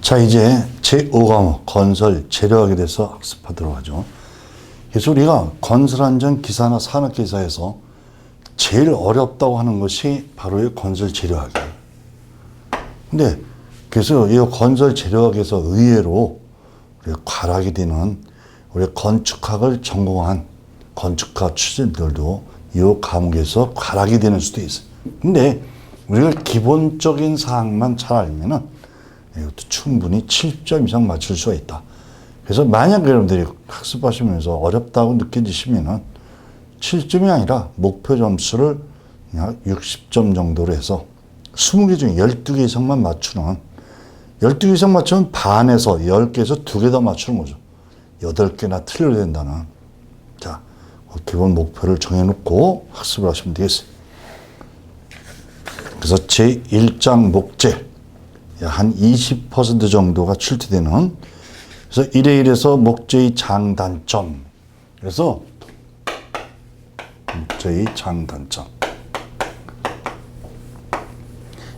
자, 이제 제5과목 건설 재료학에 대해서 학습하도록 하죠. 그래서 우리가 건설안전 기사나 산업기사에서 제일 어렵다고 하는 것이 바로 이 건설 재료학이에요. 근데 그래서 이 건설 재료학에서 의외로 우리 과락이 되는 우리 건축학을 전공한 건축학 출신들도 이 과목에서 과락이 되는 수도 있어요. 근데 우리가 기본적인 사항만 잘 알면은 이것도 충분히 7점 이상 맞출 수가 있다. 그래서 만약 여러분들이 학습하시면서 어렵다고 느껴지시면은 7점이 아니라 목표 점수를 그냥 60점 정도로 해서 20개 중에 12개 이상만 맞추는 12개 이상 맞추면 반에서 10개에서 2개 더 맞추는 거죠. 8개나 틀려야 된다는. 자, 기본 목표를 정해놓고 학습을 하시면 되겠어요. 그래서 제1장 목재 한 20% 정도가 출제되는, 그래서 1회 1에서 목재의 장단점. 그래서 목재의 장단점.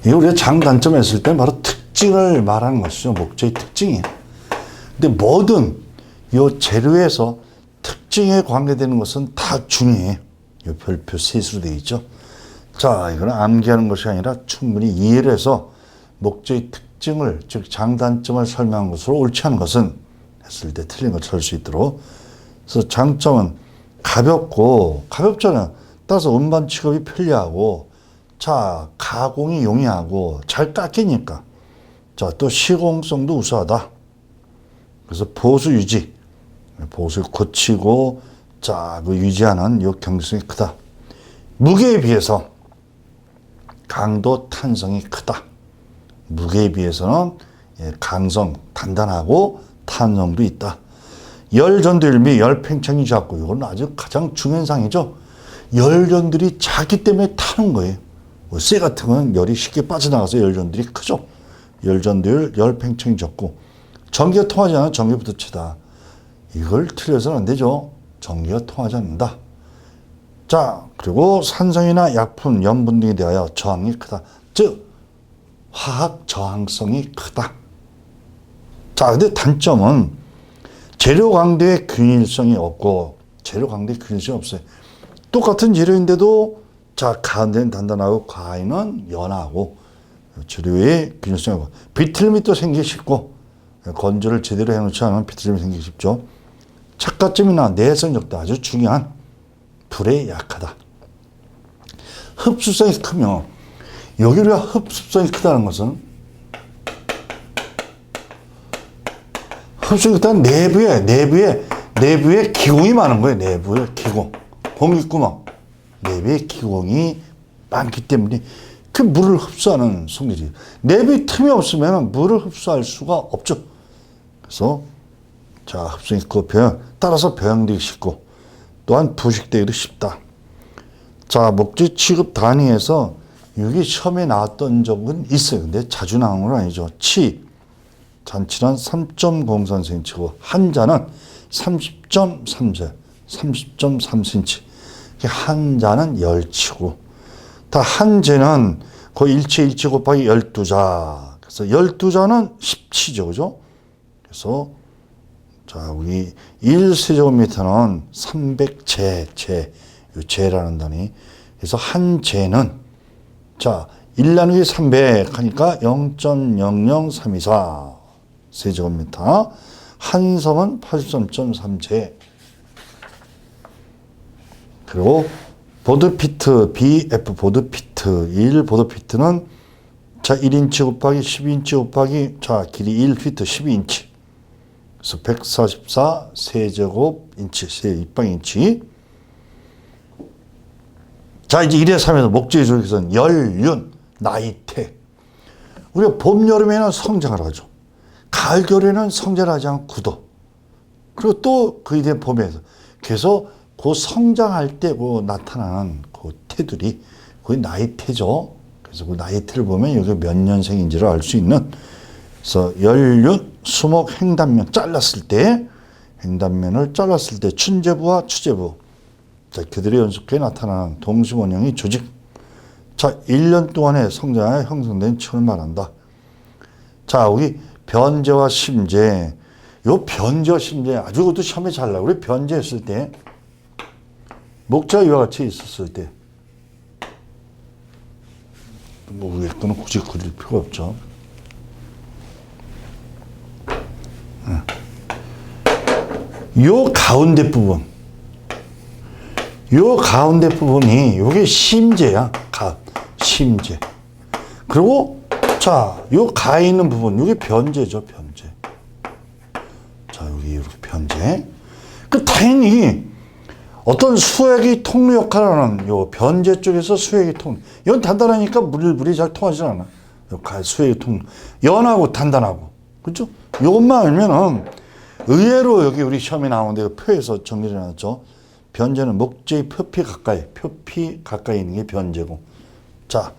이게 우리가 장단점 했을 때 바로 특징을 말하는 것이죠. 목재의 특징이에요. 근데 모든 이 재료에서 특징에 관계되는 것은 다 중요해요. 이 별표 셋으로 되어 있죠. 자, 이거는 암기하는 것이 아니라 충분히 이해를 해서 목재의 특징을, 즉 장단점을 설명한 것으로 옳지 않은 것은 했을 때 틀린 걸 찾을 수 있도록. 그래서 장점은 가볍잖아요. 따라서 운반 취급이 편리하고, 자, 가공이 용이하고 잘 깎이니까. 자, 또 시공성도 우수하다. 그래서 보수 유지, 보수를 고치고, 자, 그 유지하는 이 경직성이 크다. 무게에 비해서 강도, 탄성이 크다. 무게에 비해서는 강성, 단단하고 탄성도 있다. 열전도율 및 열팽창이 작고, 이건 아주 가장 중요한 사항이죠. 열전들이 작기 때문에 타는 거예요. 뭐 쇠 같은 건 열이 쉽게 빠져나가서 열전들이 크죠. 열전도율, 열팽창이 적고, 전기가 통하지 않아 전기 부딪히다. 이걸 틀려서는 안 되죠. 전기가 통하지 않는다. 자, 그리고 산성이나 약품, 염분 등에 대하여 저항이 크다. 즉, 화학 저항성이 크다. 자, 근데 단점은 재료 강도의 균일성이 없고, 재료 강도의 균일성이 없어요. 똑같은 재료인데도, 자, 가운데는 단단하고, 가에는 연하고, 재료의 균일성이 없고, 비틀림이 또 생기기 쉽고, 건조를 제대로 해놓지 않으면 비틀림이 생기기 쉽죠. 착가점이나 내성력도 아주 중요한, 불에 약하다. 흡수성이 크면, 여기 우리가 흡수성이 크다는 것은 흡수성이 크다는 내부에 기공이 많은 거예요. 내부에 기공. 공기구멍. 내부에 기공이 많기 때문에 그 물을 흡수하는 성질이에요. 내부에 틈이 없으면 물을 흡수할 수가 없죠. 그래서 자, 흡수성이 크고 따라서 배양되기 쉽고 또한 부식되기도 쉽다. 자, 목재 취급 단위에서 여기 시험에 나왔던 적은 있어요. 근데 자주 나오는 건 아니죠. 잔치는 3.03cm고 한자는 30.3제, 30.3cm. 한자는 열치고, 다 한제는 그 일체 곱하기 12자. 그래서 12자는 10치죠. 그죠? 그래서 자, 우리 1세제곱미터는 300제, 제라는 단위. 그래서 한 제는 자, 1 나누기 300 하니까 0.00324 세제곱미터. 한 섬은 83.3제. 그리고 보드피트, BF 보드피트. 1 보드피트는 자, 1인치 곱하기 12인치 곱하기 자, 길이 1피트 12인치. 그래서 144 세제곱인치, 입방인치. 자, 이제 1회 3에서 목재의 조직에서는 연륜, 나이테. 우리가 봄, 여름에는 성장을 하죠. 가을, 겨울에는 성장을 하지 않고 굳어. 그리고 또 그 이제 봄에서. 그래서 그 성장할 때 그 나타나는 그 태들이 그게 나이테죠. 그래서 그 나이테를 보면 여기 몇 년생인지를 알 수 있는. 그래서 연륜, 수목, 횡단면 횡단면을 잘랐을 때 춘제부와 추제부. 자, 그들의 연속해 나타나는 동시원형의 조직. 자, 1년 동안의 성장에 형성된 층을 말한다. 자, 우리 변제와 심제. 요 변제와 심제 아주 그것도 시험에 잘 나와요. 우리 변제했을 때 목자가 이와 같이 있었을 때 뭐 위에 거는 굳이 그릴 필요가 없죠. 요 가운데 부분, 요 가운데 부분이 요게 심제야. 심제. 그리고 자, 요 가 있는 부분, 요게 변제죠, 변제. 자, 여기 이렇게 변제. 그 당연히 어떤 수액이 통로 역할을 하는 요 변제 쪽에서 수액이 통로. 이건 단단하니까 물이 잘 통하지 않아. 요 수액이 통로. 연하고 단단하고. 그죠? 요것만 알면은 의외로 여기 우리 시험에 나오는데 표에서 정리를 해놨죠. 변제는 목재의 표피 가까이 있는 게 변제고. 자,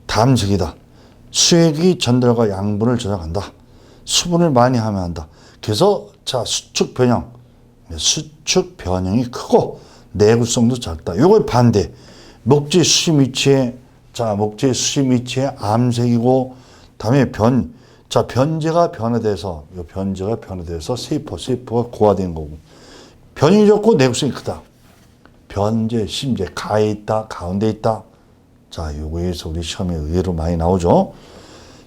담식이다. 수액이 전달과 양분을 저장한다. 수분을 많이 하면 한다. 그래서 자, 수축 변형이 크고 내구성도 작다. 요걸 반대. 목재 수심 위치에 암색이고, 다음에 변제가 변화돼서 세포가 고화된 거고, 변형이 적고 내구성이 크다. 변제, 심제, 가에 있다, 가운데 있다. 자, 요거에서 우리 시험에 의외로 많이 나오죠.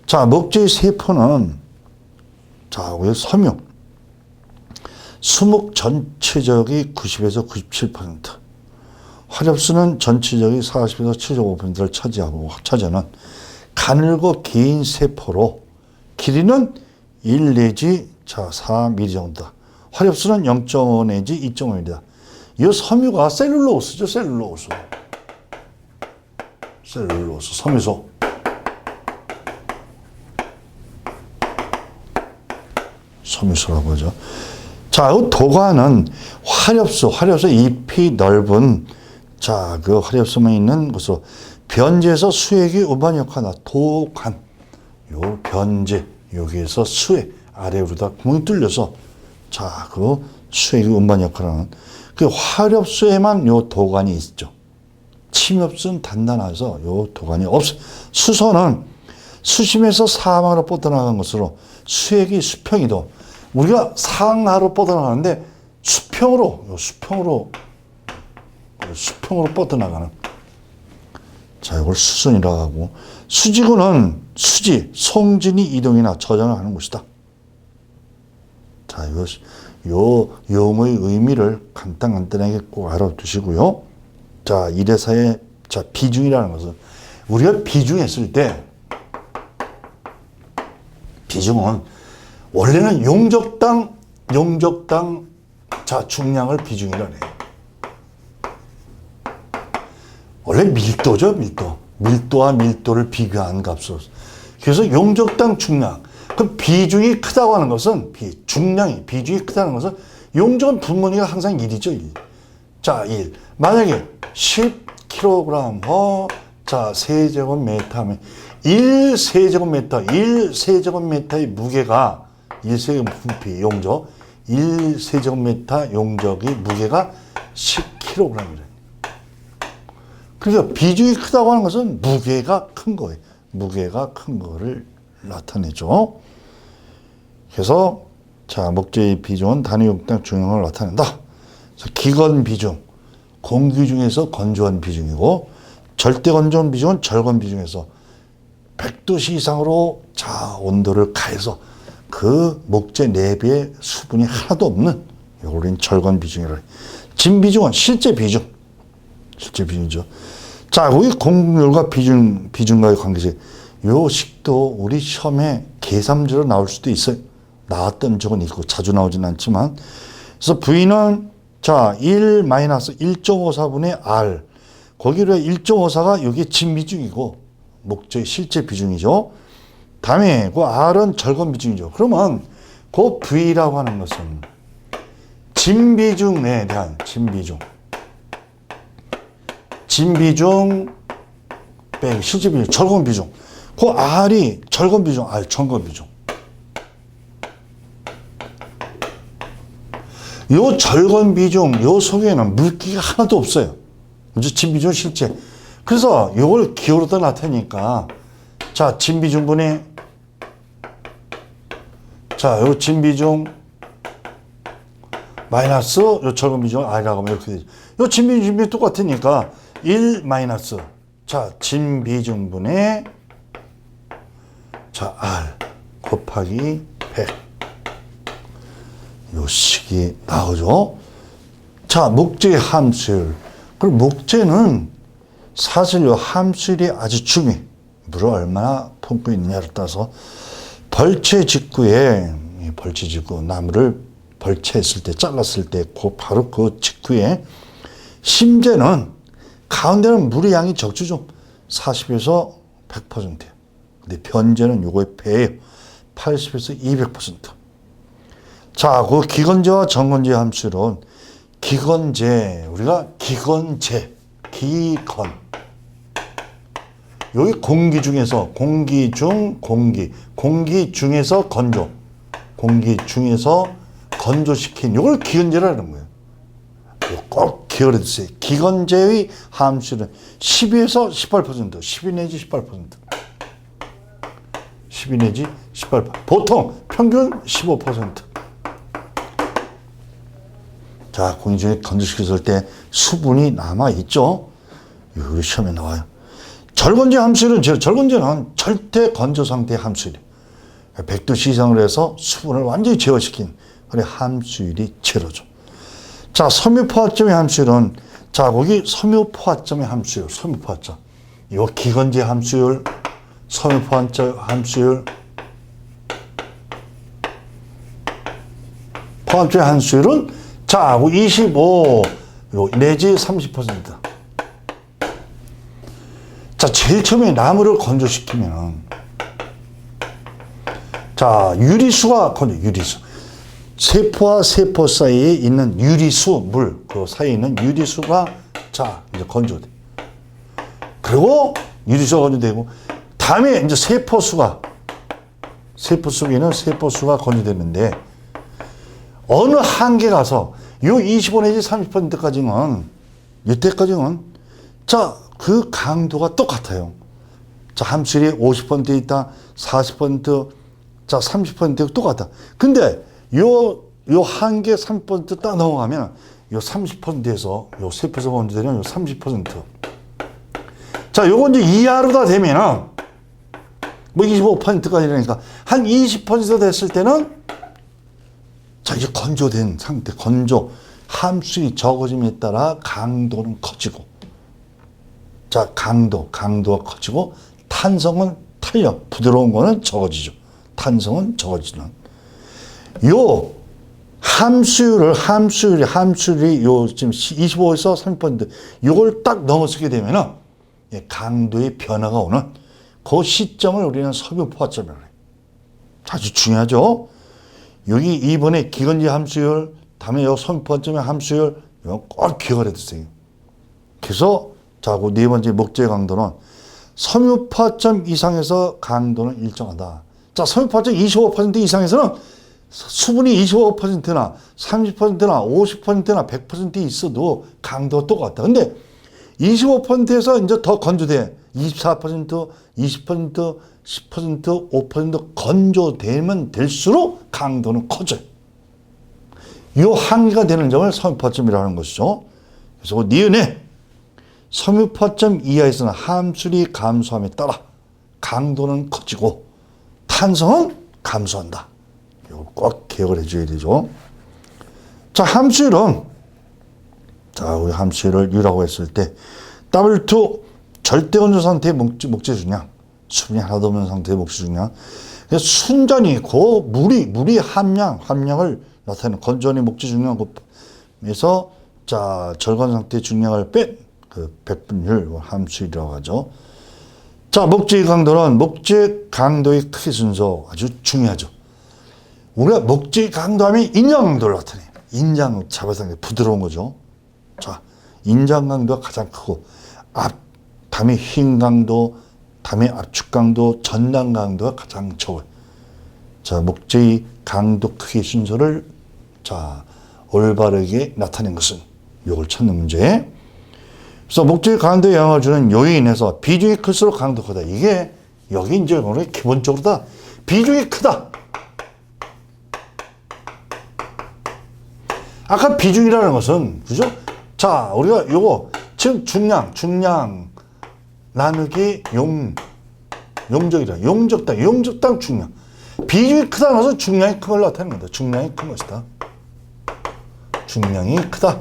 자, 목재의 세포는, 자, 왜 섬유. 수목 전체적이 90에서 97%. 화렵수는 전체적이 40에서 75%를 차지하는 가늘고 긴 세포로 길이는 1 내지 4mm 정도다. 화렵수는 0.5 내지 2.5mm다. 이 섬유가 셀룰로스죠, 셀룰로스, 섬유소. 섬유소라고 하죠. 자, 도관은 화렵수 잎이 넓은, 자, 그 화렵수만 있는 곳으로 변제에서 수액이 운반 역할한다. 도관, 요 변제, 여기에서 수액, 아래로다 구멍이 뚫려서, 자, 그 수액이 운반 역할하는 그 화렵수에만 요 도관이 있죠. 침엽수는 단단해서 요 도관이 없어. 수소는 수심에서 사망으로 뻗어나간 것으로 수액이 수평이도, 우리가 상하로 뻗어나가는데 수평으로 뻗어나가는, 자, 이걸 수선이라고 하고, 수지구는 송진이 이동이나 저장을 하는 곳이다. 자, 요 용어의 의미를 간단하게 꼭 알아두시고요. 자, 이래서의 비중이라는 것은, 우리가 비중했을 때, 비중은 원래는 용적당 중량을 비중이라 해요. 원래 밀도죠, 밀도와 밀도를 비교한 값으로. 그래서 용적당 중량. 그 비중이 크다고 하는 것은, 비중이 크다는 것은, 용적은 분모니까 항상 1이죠, 1. 자, 1. 만약에 10kg, 자, 세제곱미터 하면 1세제곱미터의 무게가, 1세제곱미터 용적, 1세제곱미터 용적의 무게가 10kg이래. 그러니까 비중이 크다고 하는 것은 무게가 큰 거예요. 무게가 큰 거를 나타내죠. 그래서, 자, 목재의 비중은 단위 용당 중량을 나타낸다. 기건 비중, 공기 중에서 건조한 비중이고, 절대 건조한 비중은 절건 비중에서 100도씨 이상으로, 자, 온도를 가해서 그 목재 내부에 수분이 하나도 없는, 이걸 절건 비중이라 해요. 진 비중은 실제 비중이죠. 자, 우리 공률과 비중과의 관계性. 요 식도 우리 시험에 계산문제로 나올 수도 있어요. 나왔던 적은 있고 자주 나오진 않지만. 그래서 V는, 자, 1-1.54분의 R. 거기로 1.54가 여기 진 비중이고 목재의 실제 비중이죠. 다음에 그 R은 절건 비중이죠. 그러면 그 V라고 하는 것은 진 비중에 대한 진 비중 빼기 실제 비중, 절건 비중. 그 R이 절건 비중, 절건 비중. 요 절건 비중, 요 속에는 물기가 하나도 없어요. 이제 진 비중 실제. 그래서 요걸 기호로도 나타내니까, 자, 진 비중분의 자, 요 진비중 마이너스 요 절근 비중 R이라고 하면 이렇게 되죠. 요 진비중이 똑같으니까 1 마이너스 자, 진비중분의 자, R 곱하기 100. 요 식이 나오죠. 자, 목재의 함수율. 그럼 목재는 사실 요 함수율이 아주 중요해. 물을 얼마나 품고 있느냐를 따라서 벌채 직후에, 벌채 직후, 나무를 벌채했을 때, 잘랐을 때, 바로 그 직후에 심재는 가운데는 물의 양이 적죠. 40에서 100%예요. 근데 변재는 요거의 배예요. 80에서 200%. 자, 그 기건재와 정건재 함수는 기건재, 우리가 기건재, 기건. 여기 공기 중에서, 공기 중, 공기 중에서 건조. 공기 중에서 건조시킨, 이걸 기건재라는 거예요. 꼭 기억해 두세요. 기건재의 함수는 12에서 18%, 12 내지 18%. 12 내지 18%. 보통 평균 15%. 자, 공기 중에 건조시켰을 때 수분이 남아있죠? 이거 시험에 나와요. 절건재 함수율은, 절건재는 절대 건조 상태의 함수율이에요. 100도 이상으로 해서 수분을 완전히 제어시킨, 그래, 함수율이 제로죠. 자, 섬유포화점의 함수율은, 자, 거기 섬유포화점의 함수율, 섬유포화점. 이거 기건재 함수율, 섬유포화점 함수율, 포화점의 함수율은, 자, 25 내지 30%. 자, 제일 처음에 나무를 건조시키면, 자, 유리수가 유리수. 세포와 세포 사이에 있는 유리수, 물, 그 사이에 있는 유리수가, 자, 이제 건조돼. 그리고 유리수가 건조되고, 다음에 이제 세포 속에는 세포수가 건조되는데, 어느 한계 가서, 요 25 내지 30%까지는, 이때까지는, 자, 그 강도가 똑같아요. 자, 함수율이 50% 있다, 40%, 자, 30% 똑같다. 근데, 요 한계 30% 딱 넘어가면, 요 30%에서, 요 세포에서 건조되면 요 30%. 자, 요거 이제 이하로 다 되면은, 뭐 25%까지 되니까, 한 20% 됐을 때는, 자, 이제 건조된 상태, 함수율이 적어짐에 따라 강도는 커지고, 자, 강도가 커지고, 탄성은 탄력, 부드러운 거는 적어지죠. 탄성은 적어지는. 요 함수율이 요 지금 25에서 30%, 요걸 딱 넘어서게 되면은, 강도의 변화가 오는 그 시점을 우리는 섬유포화점이라고 해요. 아주 중요하죠. 여기 이번에 기건재 함수율, 다음에 요 섬유포화점의 함수율, 이거 꼭 기억을 해두세요. 그래서, 자, 그 네 번째 목재 강도는 섬유포화점 이상에서 강도는 일정하다. 자, 섬유포화점 25% 이상에서는 수분이 25%나 30%나 50%나 100% 있어도 강도가 똑같다. 근데 25%에서 이제 더 건조돼. 24%, 20%, 10%, 5% 건조되면 될수록 강도는 커져요. 이 한계가 되는 점을 섬유포화점이라고 하는 것이죠. 그래서 니은에 섬유포화점 이하에서는 함수율이 감소함에 따라 강도는 커지고 탄성은 감소한다. 이거 꼭 기억을 해줘야 되죠. 자, 함수율은, 자, 우리 함수율을 U라고 했을 때 W2 절대 건조 상태의 목재 중량, 수분이 하나도 없는 상태의 목재 중량. 그래서 순전히 그 물이 함량을 나타내는 건조한의 목재 중량에서, 자, 절간 상태의 중량을 뺀 그 백분율 함수율이라고 하죠. 자, 목재 강도는 목재 강도의 크기 순서 아주 중요하죠. 우리가 목재 강도하면 인장 강도를 나타내요. 인장 잡아서 부드러운 거죠. 자, 인장 강도가 가장 크고, 다음에 힘 강도, 다음에 압축 강도, 전당 강도가 가장 적어요. 자, 목재의 강도 크기 순서를, 자, 올바르게 나타낸 것은 이걸 찾는 문제. 그래서 목재의 강도에 영향을 주는 요인에서 비중이 클수록 강도가 크다. 이게 여기 이제 오늘 기본적으로 다 비중이 크다. 아까 비중이라는 것은, 그죠? 자, 우리가 요거, 지금 중량 나누기 용적이라. 용적당 중량. 비중이 크다는 것은 중량이 큰 걸 나타내는 겁니다. 중량이 큰 것이다. 중량이 크다.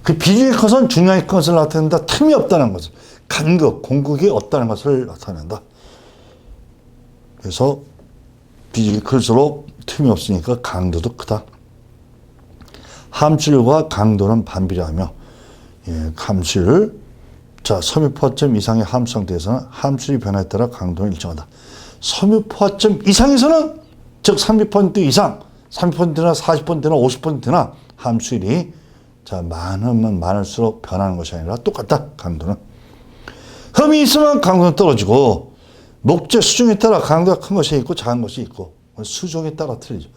그 비중이 커서는 중량이 큰 것을 나타낸다. 틈이 없다는 것을. 간극, 공극이 없다는 것을 나타낸다. 그래서 비중이 클수록 틈이 없으니까 강도도 크다. 함수율과 강도는 반비례하며, 함수율, 자, 섬유포화점 이상의 함수 상태에서는 함수율이 변화에 따라 강도는 일정하다. 섬유포화점 이상에서는, 즉 30% 이상, 30%나 40%나 50%나 함수율이 자, 많으면 많을수록 변하는 것이 아니라 똑같다. 강도는. 흠이 있으면 강도는 떨어지고, 목재 수중에 따라 강도가 큰 것이 있고 작은 것이 있고, 수종에 따라 틀리죠.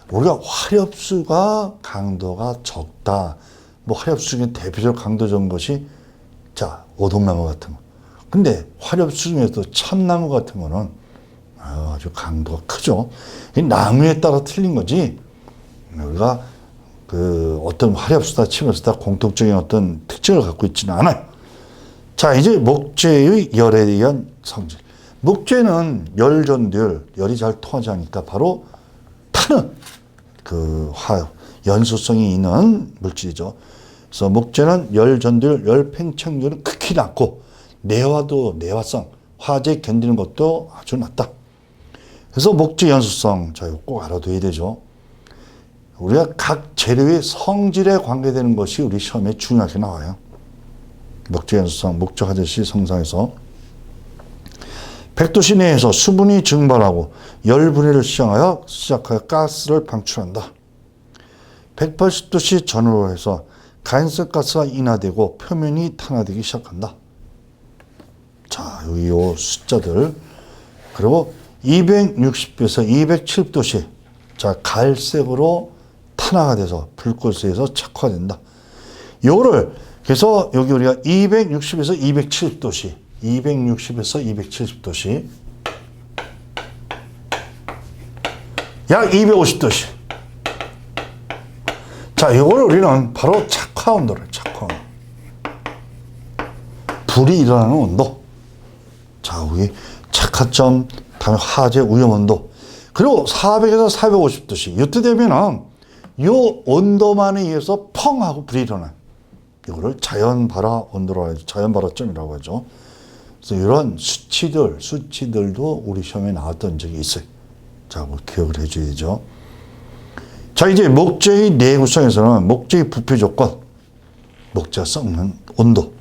우리가 화력수가 강도가 적다. 뭐 화력수 중에 대표적으로 강도 적은 것이, 자, 오동나무 같은 거. 근데 화력수 중에서도 참나무 같은 거는 아주 강도가 크죠. 이 나무에 따라 틀린 거지. 우리가 그 어떤 화력수다 치면서 다 공통적인 어떤 특징을 갖고 있지는 않아요. 자, 이제 목재의 열에 의한 성질. 목재는 열 전도율, 열이 잘 통하지 않으니까 바로 타는 그 연소성이 있는 물질이죠. 그래서 목재는 열 전도율, 열 팽창률은 극히 낮고 내화성, 화재에 견디는 것도 아주 낮다. 그래서 목재 연소성, 자, 이거 꼭 알아둬야 되죠. 우리가 각 재료의 성질에 관계되는 것이 우리 시험에 중요하게 나와요. 목재 연소성, 목재 화재시 성상에서 100도씨 내에서 수분이 증발하고 열 분해를 시작하여 가스를 방출한다. 180도씨 전후로 해서 가연성 가스가 인하되고 표면이 탄화되기 시작한다. 자, 여기 요 숫자들. 그리고 260도에서 270도씨, 자, 갈색으로 탄화가 돼서 불꽃에서 착화된다. 요거를 그래서 여기 우리가 260에서 270도씨, 260에서 270도씨, 약 250도씨. 자, 요걸 우리는 바로 착화 온도를, 착화 온도. 불이 일어나는 온도. 자, 우리 착화점, 다음에 화재 위험 온도. 그리고 400에서 450도씨. 이때 되면은 요 온도만에 의해서 펑 하고 불이 일어나요. 이거를 자연발화 온도라고 하죠. 자연발화점이라고 하죠. 그래서 이런 수치들도 우리 시험에 나왔던 적이 있어요. 자, 뭐 기억을 해줘야죠. 자, 이제 목재의 내구성에서는 목재의 부패 조건, 목재가 썩는 온도,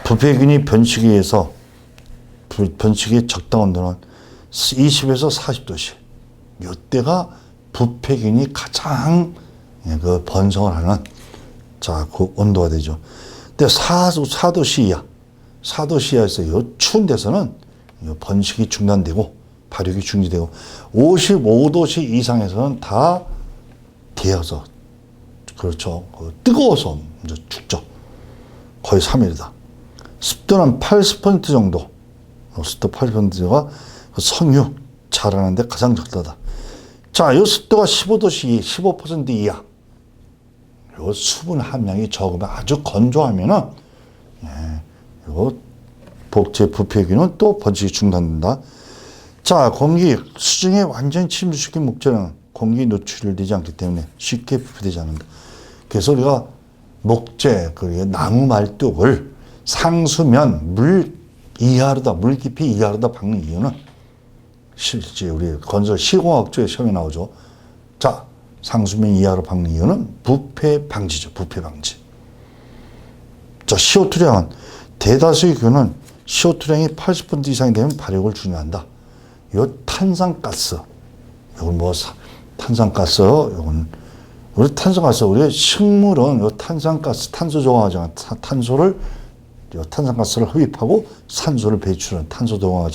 부패균이 변식에 의해서 변식의 적당 온도는 20에서 40도씨. 이때가 부패균이 가장 그 번성을 하는, 자, 그 온도가 되죠. 근데 4도씨 이하, 4도씨 이하에서 이 추운 데서는 번식이 중단되고 발육이 중지되고 55도씨 이상에서는 다 데어서, 그렇죠. 뜨거워서 이제 죽죠. 거의 3일이다. 습도는 80% 정도, 습도 80%가 석유 자라는데 가장 적다다. 자, 이 습도가 15도씨, 15% 이하. 요 수분 함량이 적으면 아주 건조하면은, 요 목재 부패균은 또 번식이 중단된다. 자, 공기 수증에 완전히 침투시킨 목재는 공기 노출되지 않기 때문에 쉽게 부패되지 않는다. 그래서 우리가 목재, 그리고 나무 말뚝을 상수면 물 이하로다, 물 깊이 이하로다 박는 이유는 실제 우리 건설 시공학조의 시험에 나오죠. 자, 상수면 이하로 박는 이유는 부패 방지죠. 부패 방지. 자, CO2량은 대다수의 균은 CO2량이 80% 이상이 되면 발육을 중요한다. 요 탄산가스, 요건 뭐 탄산가스, 요건 우리 탄산가스, 우리 식물은 요 탄산가스, 탄소 정화하잖아. 탄소를 요 탄산가스를 흡입하고 산소를 배출하는 탄소 동화하자.